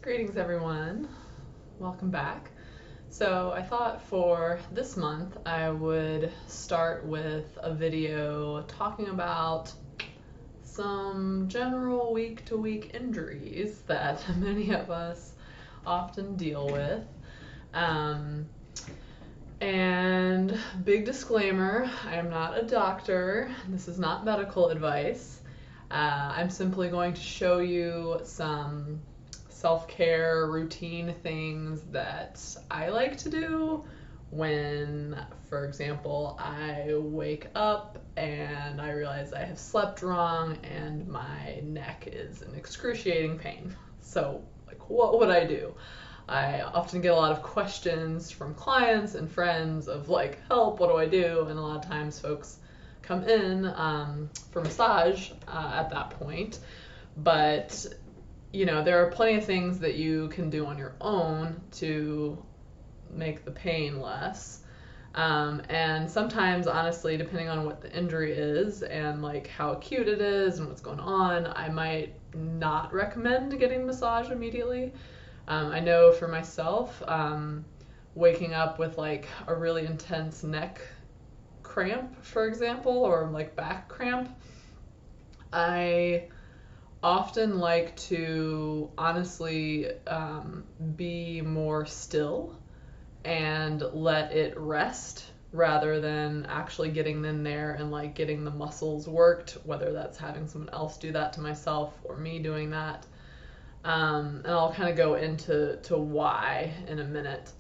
Greetings, everyone. Welcome back. So I thought for this month I would start with a video talking about some general week-to-week injuries that many of us often deal with. And big disclaimer, I am not a doctor. This is not medical advice. I'm simply going to show you some self-care routine things that I like to do when, for example, I wake up and I realize I have slept wrong and my neck is in excruciating pain. So, what would I do? I often get a lot of questions from clients and friends of help, what do I do? And a lot of times folks come in for massage at that point. But there are plenty of things that you can do on your own to make the pain less. And sometimes, honestly, depending on what the injury is and how acute it is and what's going on, I might not recommend getting massage immediately. I know for myself, waking up with a really intense neck cramp, for example, or back cramp, I often like to honestly be more still and let it rest rather than actually getting in there and getting the muscles worked, whether that's having someone else do that to myself or me doing that. And I'll kind of go into why in a minute.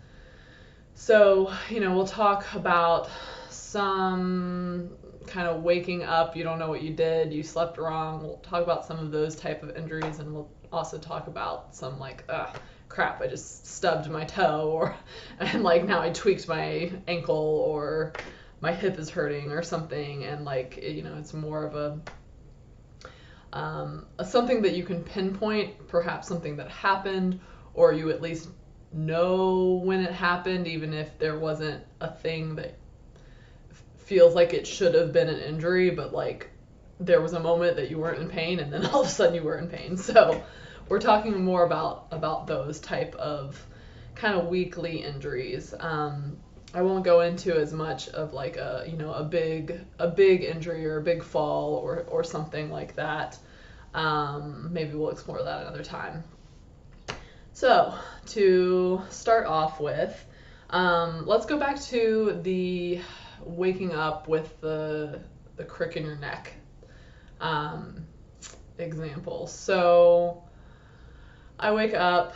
So, we'll talk about some kind of waking up, you don't know what you did, you slept wrong. We'll talk about some of those type of injuries, and we'll also talk about some crap, I just stubbed my toe, and now I tweaked my ankle, or my hip is hurting or something, and it's more of something that you can pinpoint, perhaps something that happened, or you at least know when it happened, even if there wasn't a thing that feels like it should have been an injury, but there was a moment that you weren't in pain and then all of a sudden you were in pain. So we're talking more about those type of kind of weekly injuries. I won't go into as much of a big injury or a big fall or something like that. Maybe we'll explore that another time. So to start off with, let's go back to the waking up with the crick in your neck example. So I wake up,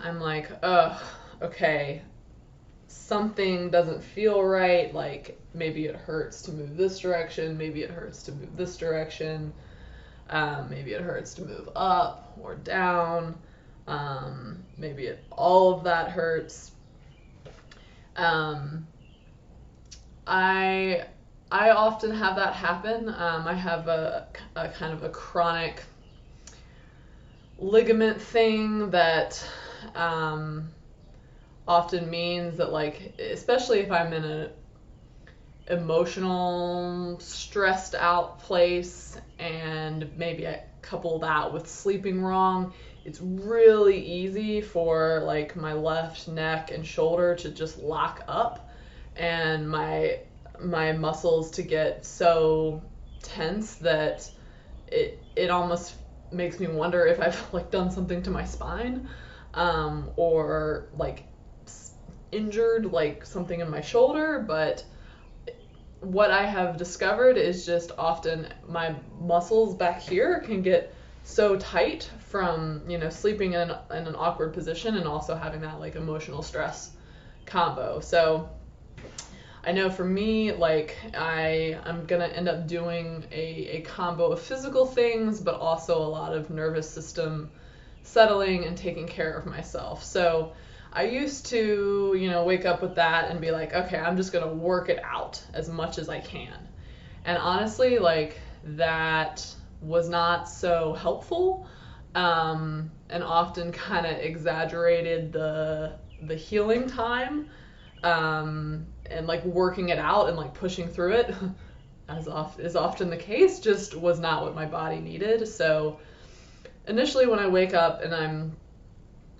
I'm like, ugh, okay, something doesn't feel right, maybe it hurts to move this direction, maybe it hurts to move this direction, maybe it hurts to move up or down, maybe all of that hurts. I often have that happen. I have a kind of a chronic ligament thing that often means that especially if I'm in an emotional, stressed out place, and maybe I couple that with sleeping wrong, it's really easy for my left neck and shoulder to just lock up, and my muscles to get so tense that it almost makes me wonder if I've done something to my spine, or injured something in my shoulder. But what I have discovered is just often my muscles back here can get so tight from sleeping in an awkward position and also having that emotional stress combo. So I know for me, I'm gonna end up doing a combo of physical things, but also a lot of nervous system settling and taking care of myself. So I used to, wake up with that and be like, okay, I'm just gonna work it out as much as I can. And honestly, that was not so helpful, and often kind of exaggerated the healing time. And working it out and pushing through it, as is often the case, just was not what my body needed. So initially when I wake up and I'm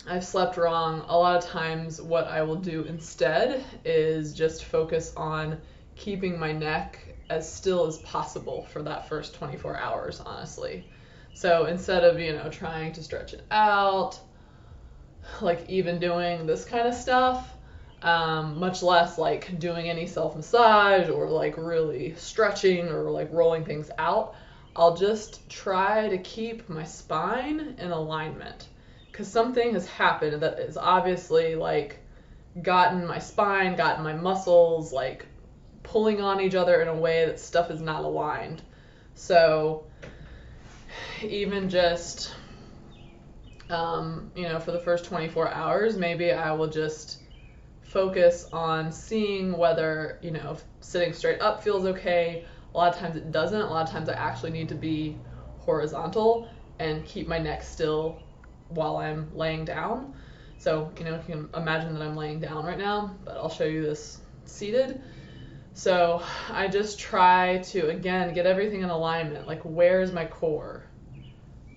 I've slept wrong, a lot of times what I will do instead is just focus on keeping my neck as still as possible for that first 24 hours, honestly. So instead of, trying to stretch it out, like even doing this kind of stuff, much less like doing any self-massage or like really stretching or like rolling things out, I'll just try to keep my spine in alignment. Because something has happened that is obviously like gotten my spine, gotten my muscles like pulling on each other in a way that stuff is not aligned. So even just, for the first 24 hours, maybe I will just focus on seeing whether, if sitting straight up feels okay. A lot of times it doesn't. A lot of times I actually need to be horizontal and keep my neck still while I'm laying down. So, you can imagine that I'm laying down right now, but I'll show you this seated. So I just try to, again, get everything in alignment. Like, where's my core?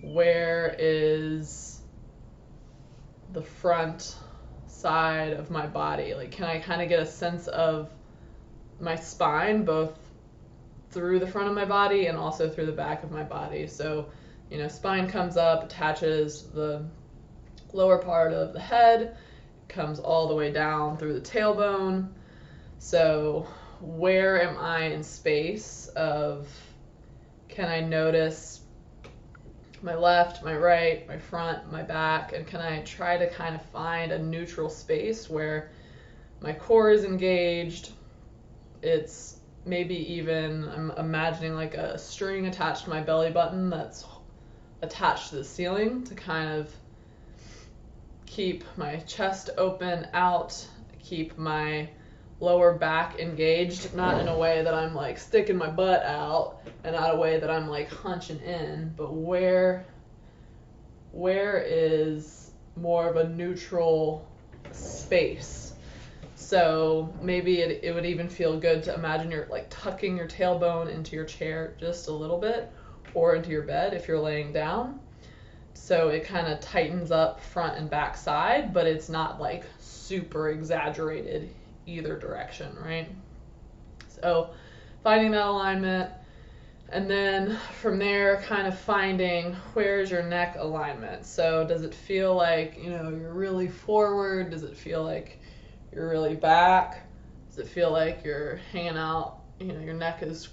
Where is the front side of my body? Like, can I kind of get a sense of my spine, both through the front of my body and also through the back of my body? So, spine comes up, attaches the lower part of the head, comes all the way down through the tailbone. So where am I in space of, can I notice my left, my right, my front, my back, and can I try to kind of find a neutral space where my core is engaged? It's maybe even, I'm imagining like a string attached to my belly button that's attached to the ceiling to kind of keep my chest open out, keep my lower back engaged, not in a way that I'm like sticking my butt out and not a way that I'm like hunching in, but where is more of a neutral space. So maybe it would even feel good to imagine you're like tucking your tailbone into your chair just a little bit, or into your bed if you're laying down. So it kind of tightens up front and back side, but it's not like super exaggerated either direction, right? So finding that alignment, and then from there kind of finding where's your neck alignment. So does it feel like, you're really forward? Does it feel like you're really back? Does it feel like you're hanging out, your neck is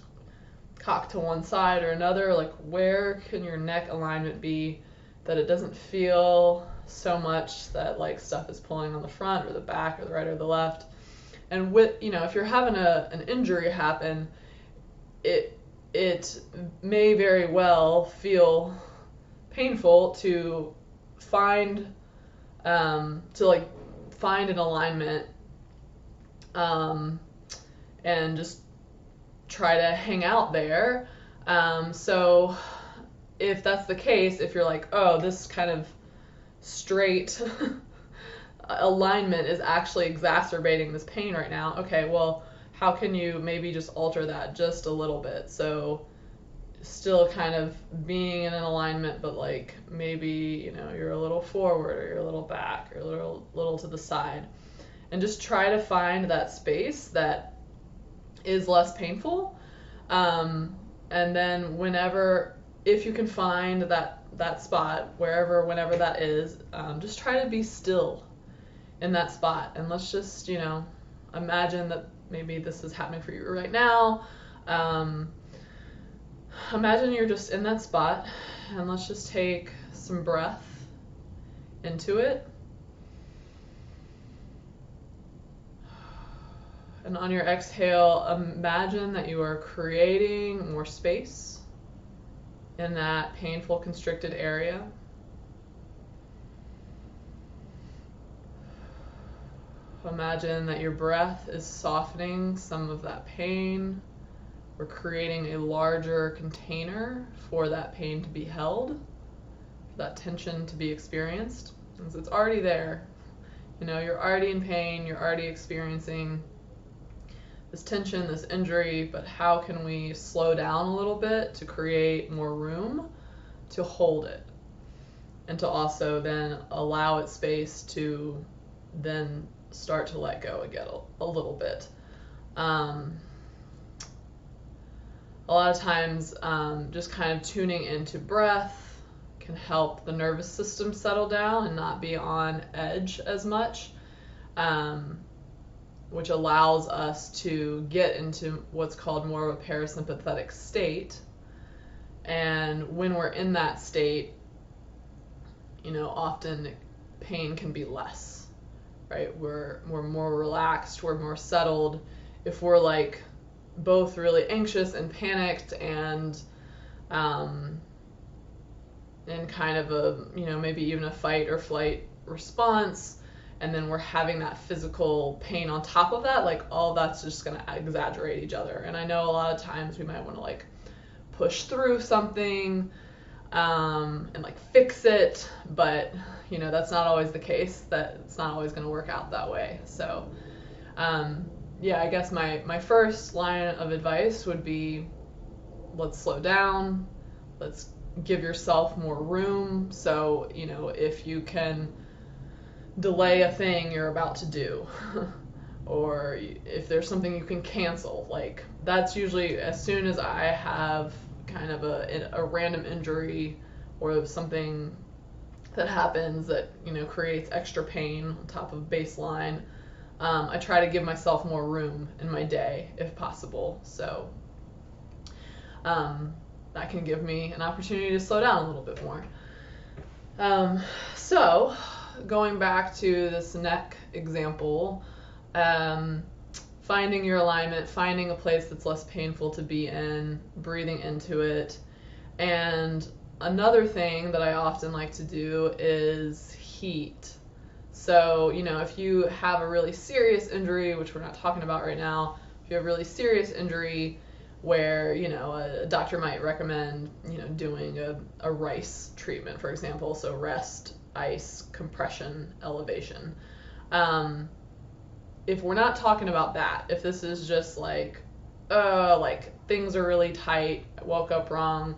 cocked to one side or another? Like, where can your neck alignment be that it doesn't feel so much that like stuff is pulling on the front or the back or the right or the left? And with, if you're having an injury happen, it may very well feel painful to find an alignment, and just try to hang out there. So if that's the case, if you're like, oh, this kind of straight alignment is actually exacerbating this pain right now, okay, well, how can you maybe just alter that just a little bit? So still kind of being in an alignment, but like maybe, you're a little forward or you're a little back or a little to the side. And just try to find that space that is less painful. And then if you can find that spot, whenever that is, just try to be still in that spot. And let's just, imagine that maybe this is happening for you right now. Imagine you're just in that spot, and let's just take some breath into it. And on your exhale, imagine that you are creating more space in that painful, constricted area. Imagine that your breath is softening some of that pain, or creating a larger container for that pain to be held, for that tension to be experienced. Because it's already there. You're already in pain, you're already experiencing this tension, this injury, but how can we slow down a little bit to create more room to hold it? and to also then allow it space to then start to let go again a little bit. A lot of times, just kind of tuning into breath can help the nervous system settle down and not be on edge as much, which allows us to get into what's called more of a parasympathetic state. And when we're in that state, often pain can be less, right? We're more relaxed, we're more settled. If we're like both really anxious and panicked and in kind of a, maybe even a fight or flight response, and then we're having that physical pain on top of that, like all that's just going to exaggerate each other. And I know a lot of times we might want to like push through something and like fix it, but that's not always the case. That it's not always going to work out that way. So I guess my first line of advice would be, let's slow down, let's give yourself more room. So if you can delay a thing you're about to do or if there's something you can cancel, like that's usually as soon as I have kind of a random injury or something that happens that creates extra pain on top of baseline. I try to give myself more room in my day if possible, so that can give me an opportunity to slow down a little bit more. So going back to this neck example, finding your alignment, finding a place that's less painful to be in, breathing into it. And another thing that I often like to do is heat. So, if you have a really serious injury, which we're not talking about right now, if you have a really serious injury where, a doctor might recommend, doing a RICE treatment, for example, so rest, ice, compression, elevation. If we're not talking about that, if this is just like things are really tight, I woke up wrong,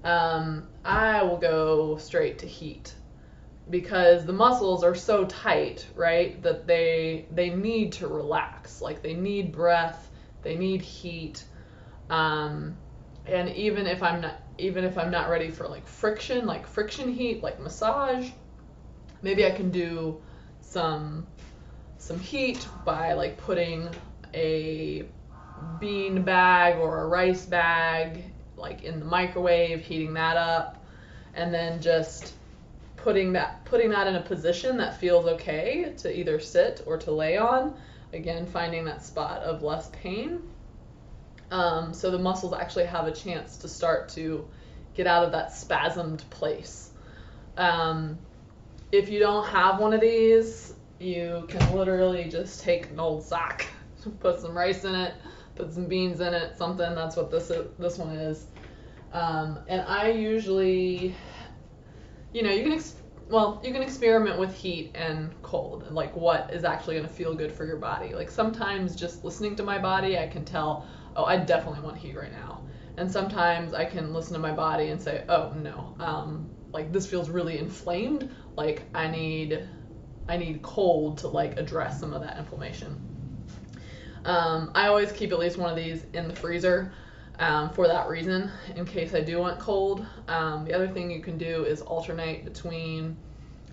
I will go straight to heat. Because the muscles are so tight, right, that they need to relax. Like they need breath, they need heat, and even if I'm not ready for like friction heat, like massage, maybe I can do some heat by like putting a bean bag or a rice bag like in the microwave, heating that up, and then just putting that in a position that feels okay to either sit or to lay on. Again, finding that spot of less pain. So the muscles actually have a chance to start to get out of that spasmed place. If you don't have one of these, you can literally just take an old sock, put some rice in it, put some beans in it, something. That's what this one is. And I usually, you can experiment with heat and cold, and like what is actually going to feel good for your body. Like sometimes just listening to my body, I can tell, oh, I definitely want heat right now. And sometimes I can listen to my body and say, oh no, like this feels really inflamed. Like I need cold to like address some of that inflammation. I always keep at least one of these in the freezer. For that reason, in case I do want cold. The other thing you can do is alternate between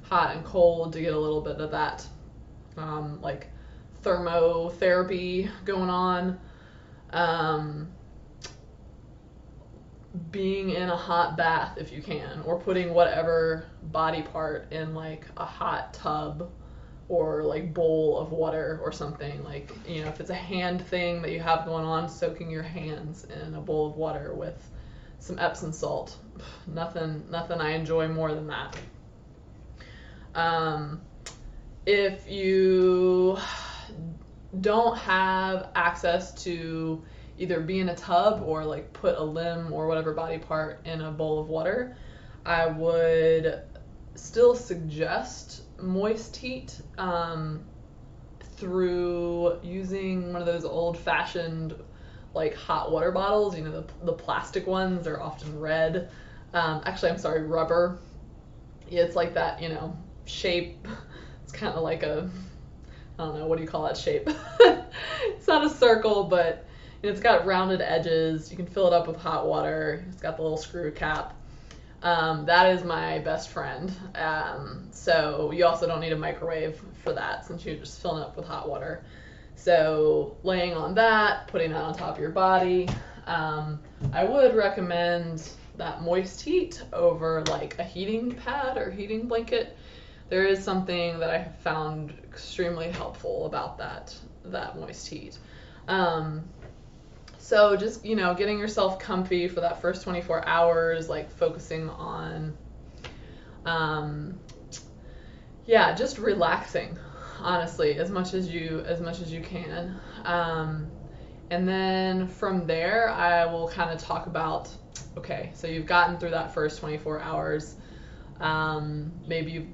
hot and cold to get a little bit of that like thermotherapy going on. Being in a hot bath if you can, or putting whatever body part in like a hot tub or like bowl of water or something. Like, if it's a hand thing that you have going on, soaking your hands in a bowl of water with some Epsom salt. Nothing I enjoy more than that. If you don't have access to either be in a tub or like put a limb or whatever body part in a bowl of water, I would still suggest moist heat through using one of those old-fashioned like hot water bottles. The plastic ones are often red. Actually, I'm sorry, rubber. it's like that, shape. It's kind of like a, I don't know, what do you call that shape? It's not a circle, but it's got rounded edges. You can fill it up with hot water. It's got the little screw cap. That is my best friend. So you also don't need a microwave for that since you're just filling it up with hot water. So laying on that, putting that on top of your body. I would recommend that moist heat over like a heating pad or heating blanket. There is something that I have found extremely helpful about that moist heat. So just, getting yourself comfy for that first 24 hours, like focusing on, just relaxing, honestly, as much as you can. And then from there, I will kind of talk about, okay, so you've gotten through that first 24 hours. Maybe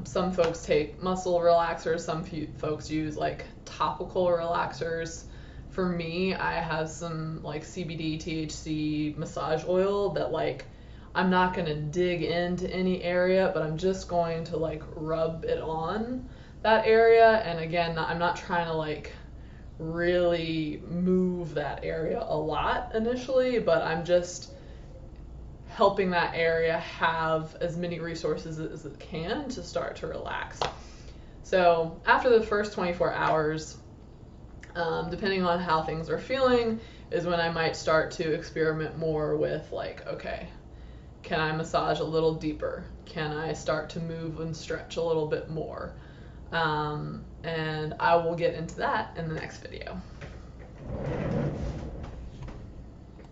some folks take muscle relaxers, some folks use like topical relaxers. For me, I have some like CBD, THC massage oil that like I'm not going to dig into any area, but I'm just going to like rub it on that area. And again, I'm not trying to like really move that area a lot initially, but I'm just helping that area have as many resources as it can to start to relax. So after the first 24 hours, depending on how things are feeling, is when I might start to experiment more with like, okay, can I massage a little deeper? Can I start to move and stretch a little bit more? And I will get into that in the next video.